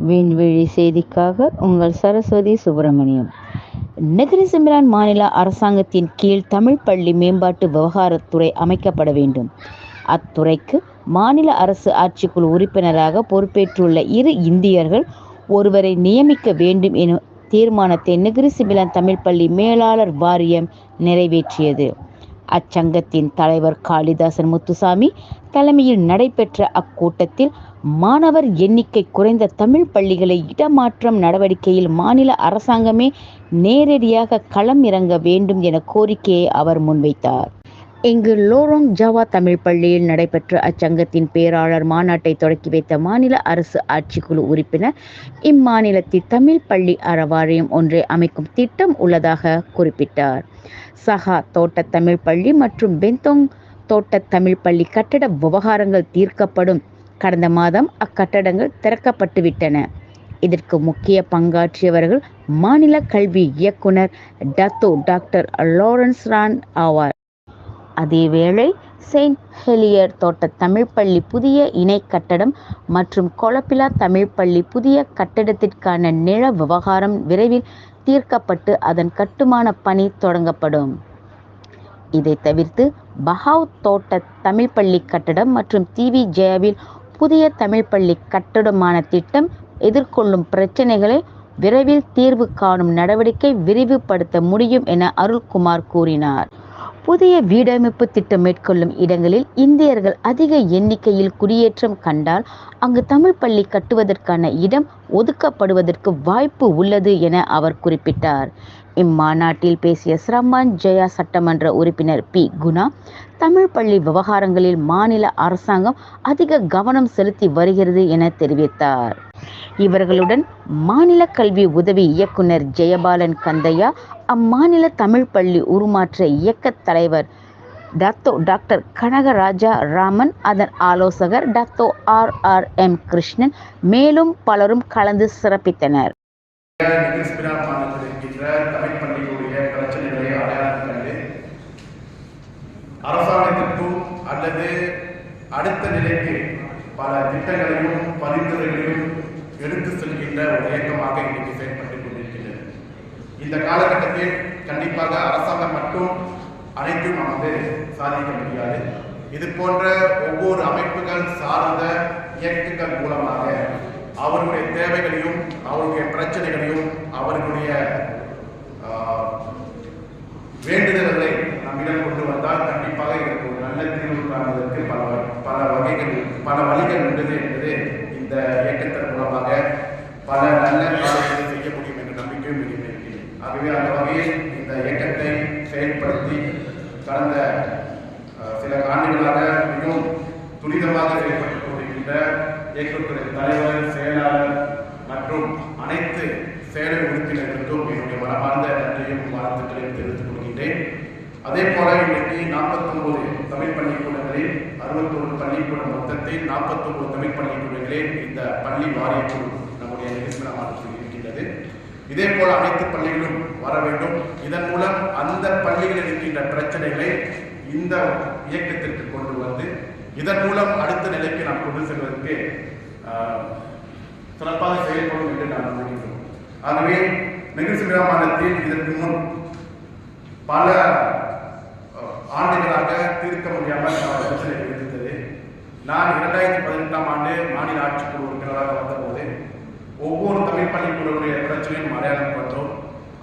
விண்வெளி செய்திக்காக உங்கள் சரஸ்வதி சுப்பிரமணியம். நெகிரி சிம்ரான் மாநில அரசாங்கத்தின் கீழ் தமிழ் பள்ளி மேம்பாட்டு விவகாரத்துறை அமைக்கப்பட வேண்டும். அத்துறைக்கு மாநில அரசு ஆட்சிக்குழு உறுப்பினராக பொறுப்பேற்றுள்ள 2 இந்தியர்கள் ஒருவரை நியமிக்க வேண்டும் எனும் தீர்மானத்தை நெகிரி சிம்ரான் தமிழ் பள்ளி மேலாளர் வாரியம் நிறைவேற்றியது. அச்சங்கத்தின் தலைவர் காளிதாசன் முத்துசாமி தலைமையில் நடைபெற்ற அக்கூட்டத்தில் மாணவர் எண்ணிக்கை குறைந்த தமிழ் பள்ளிகளை இடமாற்றம் நடவடிக்கையில் மாநில அரசாங்கமே நேரடியாக களம் இறங்க வேண்டும் என கோரிக்கையை அவர் முன்வைத்தார். இங்கு லோரோங் ஜாவா தமிழ் பள்ளியில் நடைபெற்ற அச்சங்கத்தின் பேராளர் மாநாட்டை தொடக்கி வைத்த மாநில அரசு ஆட்சிக்குழு உறுப்பினர், இம்மாநிலத்தில் தமிழ் பள்ளி அறவாரியம் ஒன்றை அமைக்கும் திட்டம் உள்ளதாக குறிப்பிட்டார். சஹா தோட்ட தமிழ் பள்ளி மற்றும் பெந்தோங் தோட்ட தமிழ் பள்ளி கட்டட விவகாரங்கள் தீர்க்கப்படும். கடந்த மாதம் அக்கட்டடங்கள் திறக்கப்பட்டுவிட்டன. இதற்கு முக்கிய பங்காற்றியவர்கள் மாநில கல்வி இயக்குனர் டாக்டர் லாரன்ஸ் ரான் ஆவார். அதேவேளை செயின்ட் ஹெலியர் தோட்ட தமிழ் பள்ளி புதிய இணை கட்டடம் மற்றும் கொலப்பிலா தமிழ் பள்ளி புதிய கட்டடத்திற்கான நில விவகாரம் விரைவில் தீர்க்கப்பட்டு அதன் கட்டுமான பணி தொடங்கப்படும். இதை தவிர்த்து பஹாவ் தோட்ட தமிழ் பள்ளி கட்டடம் மற்றும் டிவி ஜெயாவில் புதிய தமிழ் பள்ளி கட்டடமான திட்டம் எதிர்கொள்ளும் பிரச்சினைகளை விரைவில் தீர்வு காணும் நடவடிக்கை விரிவுபடுத்த முடியும் என அருள்குமார் கூறினார். புதிய வீடமைப்பு திட்டம் மேற்கொள்ளும் இடங்களில் இந்தியர்கள் அதிக எண்ணிக்கையில் குடியேற்றம் கண்டால் அங்கு தமிழ் பள்ளி கட்டுவதற்கான இடம் ஒதுக்கப்படுவதற்கு வாய்ப்பு உள்ளது என அவர் குறிப்பிட்டார். இம்மாநாட்டில் பேசிய சிரமான் ஜெயா சட்டமன்ற உறுப்பினர் பி. குணா, தமிழ் பள்ளி விவகாரங்களில் மாநில அரசாங்கம் அதிக கவனம் செலுத்தி வருகிறது என தெரிவித்தார். இவர்களுடன் மாநில கல்வி உதவி இயக்குனர் ஜெயபாலன் கந்தையா, அம்மாநில தமிழ் பள்ளி உருமாற்ற இயக்க தலைவர் டாக்டர் கனகராஜா ராமன், அதன் ஆலோசகர் டாக்டர் RRM கிருஷ்ணன், மேலும் பலரும் கலந்து சிறப்பித்தனர். அரசாங்கத்திற்கும் அல்லது அடுத்த நிலைக்கு பல திட்டங்களையும் பரிந்துரைகளையும் எடுத்து செல்கின்ற ஒரு இயக்கமாக இன்றைக்கு செயல்பட்டுக் கொண்டிருக்கிறது. இந்த காலகட்டத்தில் கண்டிப்பாக அரசாங்கம் மட்டும் அனைத்தும் நாம் சாதிக்க முடியாது. இது போன்ற ஒவ்வொரு அமைப்புகள் சார்ந்த இயக்கங்கள் மூலமாக அவர்களுடைய தேவைகளையும் அவர்களுடைய பிரச்சனைகளையும் அவர்களுடைய வேண்டுதல்களை நம்மிடம் கொண்டு வந்தால் கண்டிப்பாக இதற்கு ஒரு நல்ல தீர்வு காண்பதற்கு பல வழிகள் உள்ளது என்பது இந்த இயக்கத்தின் மூலமாக பல நல்ல காரியங்களை செய்ய முடியும் என்ற நம்பிக்கையும் இருக்கிறது. ஆகவே அந்த வகையில் இந்த இயக்கத்தை செயல்படுத்தி கடந்த சில ஆண்டுகளாக மிகவும் துரிதமாக செயல்பட்டுக் கொண்டிருக்கின்ற இயக்கத்துறை தலைவர், செயலாளர் மற்றும் அனைத்து செயல் உறுப்பினர்களுக்கும் என்னுடைய மனமார்ந்த நன்றியும் வாழ்த்துக்களையும் தெரிவித்துக் கொள்கின்றேன். அதே போல இன்றைக்கு 49 தமிழ் பள்ளிக்கூடங்களில் 61 பள்ளிக்கூடம் மொத்தத்தில் 49 தமிழ் பள்ளிக்கூடங்களில் இந்த பள்ளி வாரிய குழு நம்முடைய நிகழ்ச்சியில் இருக்கின்றது. இதே போல அனைத்து பள்ளிகளும் வர வேண்டும். இதன் மூலம் அந்த பள்ளிகளில் இருக்கின்ற பிரச்சனைகளை இந்த இயக்கத்திற்கு கொண்டு வந்து இதன் மூலம் அடுத்த நிலைக்கு நாம் கொண்டு செல்வதற்கு சிறப்பாக செயல்படும் என்று நாம் நம்புகின்றோம். ஆகவே நெகிரி சிம்ரான் மாநிலத்தில் இதற்கு முன் பல ஆண்டுகளாக தீர்க்க முடியாமல் பிரச்சனைகள் இருந்தது. நான் 2018ஆம் ஆண்டு மாநில ஆட்சிக்குழு உறுப்பினராக வந்தபோது ஒவ்வொரு தமிழ் பள்ளிக்கூடங்களுடைய பிரச்சனையும் அடையாளம் கொண்டோம்.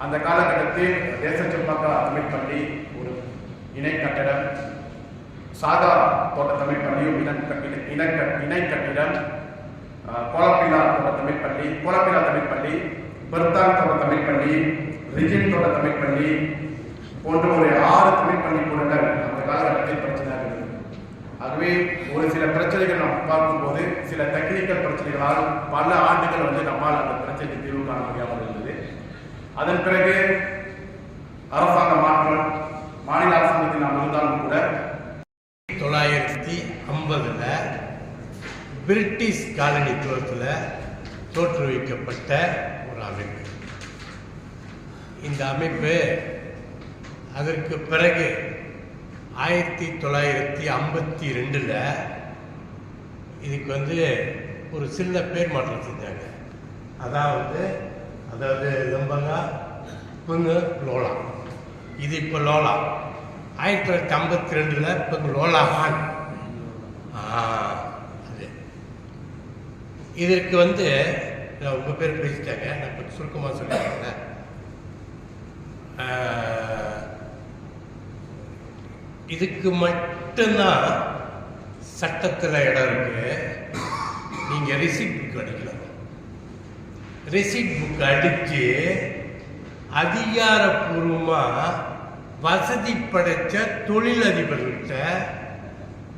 அந்த காலகட்டத்தில் தேசச்செம்பாக்கா தமிழ் பள்ளி ஒரு இணை கட்டடம், சாதா தோட்ட தமிழ் பள்ளியும் இணை கட்டிடம், கோலப்பிலா தோட்ட தமிழ் பள்ளி, கோலப்பிலா தமிழ் பள்ளி, பெருத்தான் தோட்ட தமிழ் பள்ளி, ரிஜின் தோட்ட தமிழ் பள்ளி போன்ற ஒரு 6 தமிழ் பள்ளிக்கூடங்கள் அந்த காலகட்டத்தில் பிரச்சனையாக இருந்தது. ஆகவே ஒரு சில பிரச்சனைகள் நாம் பார்க்கும்போது சில டெக்னிக்கல் பிரச்சனைகளால் பல ஆண்டுகள் நம்மால் அந்த பிரச்சனைக்கு தீர்வு காண முடியாமல் இருந்தது. அதன் பிறகு அரசாங்க மாற்றம், மாநில அரசாங்கத்தில் நாம் இருந்தாலும் கூட 1950 பிரிட்டிஷ் காலனித்துவத்தில் தோற்றுவிக்கப்பட்ட ஒரு அமைப்பு. இந்த அமைப்பு அதற்கு பிறகு 1952 இதுக்கு ஒரு சின்ன பேர் மாற்றம் செஞ்சாங்க. அதாவது லம்பங்கா புங்கு லோலா. இது இப்போ லோலா. 1952 இப்போ லோலா ஹான். அது இதற்கு உங்கள் பேர் பேசிட்டாங்க, நான் இப்போ சுருக்கமாக சொல்லிட்டேன். இதுக்கு மட்டும்தான் சட்டத்தில் இடம் இருக்கு. நீங்கள் ரிசிப்ட் புக் அடிக்கலாம். ரிசிப்ட் புக் அடித்து அதிகாரப்பூர்வமாக வசதி படைத்த தொழிலதிபர்கள்ட்ட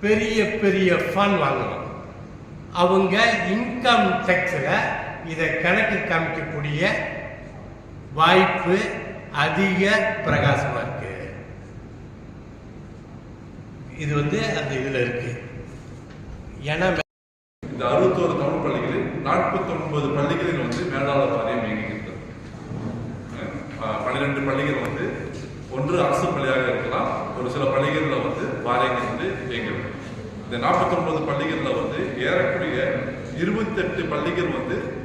பெரிய பெரிய ஃபண்ட் வாங்கணும். அவங்க இன்கம் டேக்ஸில் இதை கணக்கு காமிக்கக்கூடிய வாய்ப்பு அதிக பிரகாசமாக இருக்கு. இது அந்த இதில் இருக்கு. ஏன்னா இந்த 61 தமிழ் பள்ளிகளில் 49 பள்ளிகளில் மேலாளர் வாரியம் இயங்குகிறது. 12 பள்ளிகள் ஒன்று அரசு பள்ளியாக இருக்கலாம், ஒரு சில பள்ளிகளில் வாரியங்கள் இயங்குகிறது. இந்த 49 பள்ளிகளில் ஏறக்குறைய 28 பள்ளிகள்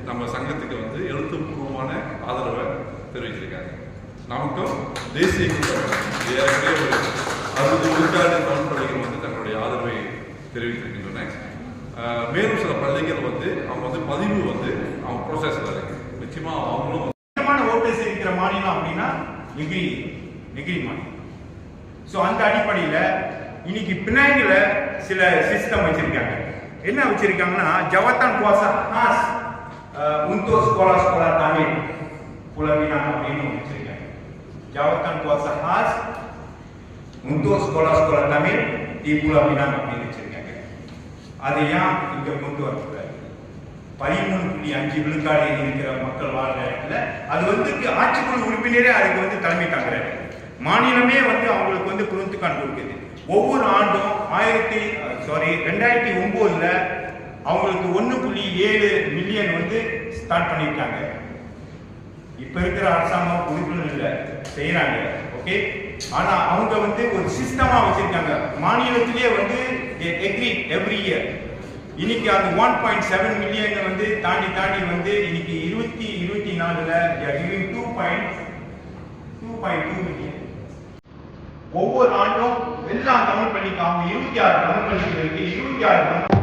நம்ம சங்கத்துக்கு எழுத்துப்பூர்வமான ஆதரவை தெரிவிச்சிருக்காங்க. நமக்கும் தேசிய கூட்டம் ஏறக்குறைய ஒரு 60 விழுக்காடு தமிழ் பள்ளிகள் தங்களுடைய ஆதரவை தெரிவித்திருக்கின்றன. மேலும் சில பள்ளிகள் அவங்க பதிவு அவங்க ப்ரோசஸ்ல இருக்கு. நிச்சயமா அவங்களும் ஓட்டர்ஸ் இருக்கிற மாநிலம் அப்படின்னா நெகிரி மாநிலம். ஸோ அந்த அடிப்படையில் இன்னைக்கு பினாங்கில் சில சிஸ்டம் வச்சிருக்காங்க. என்ன வச்சிருக்காங்கன்னா ஜவத்தான் குவாசா ஹாஸ் உந்தோ ஸ்கோலா தமிழ் புலவினா அப்படின்னு வச்சிருக்காங்க. ஜவத்தான் குவாசா ஹாஸ் உந்தோ ஸ்கோலா தமிழ் டி புலவினா அப்படின்னு வச்சிருக்காங்க. அதை ஏன் இங்க கொண்டு வரக்கூடாது? 13.5 விழுக்காடு இருக்கிற மக்கள் வாழ்ற இடத்துல அது ஆட்சிக்குழு உறுப்பினரே அதுக்கு தலைமை தாங்குறாரு. மாநிலமே அவங்களுக்கு புரிந்துக்கான் கொடுக்குது. ஒவ்வொரு ஆண்டும் 2009 அவங்களுக்கு 1.7 மில்லியன் ஸ்டார்ட் பண்ணியிருக்காங்க. இப்ப இருக்கிற அரசாங்கம் உறுப்பினர் இல்லை செய்யறாங்க. ஓகே, ஆனா அவங்க ஒரு சிஸ்டமா வச்சிருக்காங்க. மாநிலத்திலேயே எக்ரி எவ்ரி இயர். இன்னைக்கு அந்த 1.7 மில்லியன் தாண்டி இன்னைக்கு 2024 2.2 மில்லியன். ஒவ்வொரு ஆண்டும் எல்லா தமிழ் பள்ளிக்கு அவங்க 26 தமிழ் பள்ளிகளுக்கு 26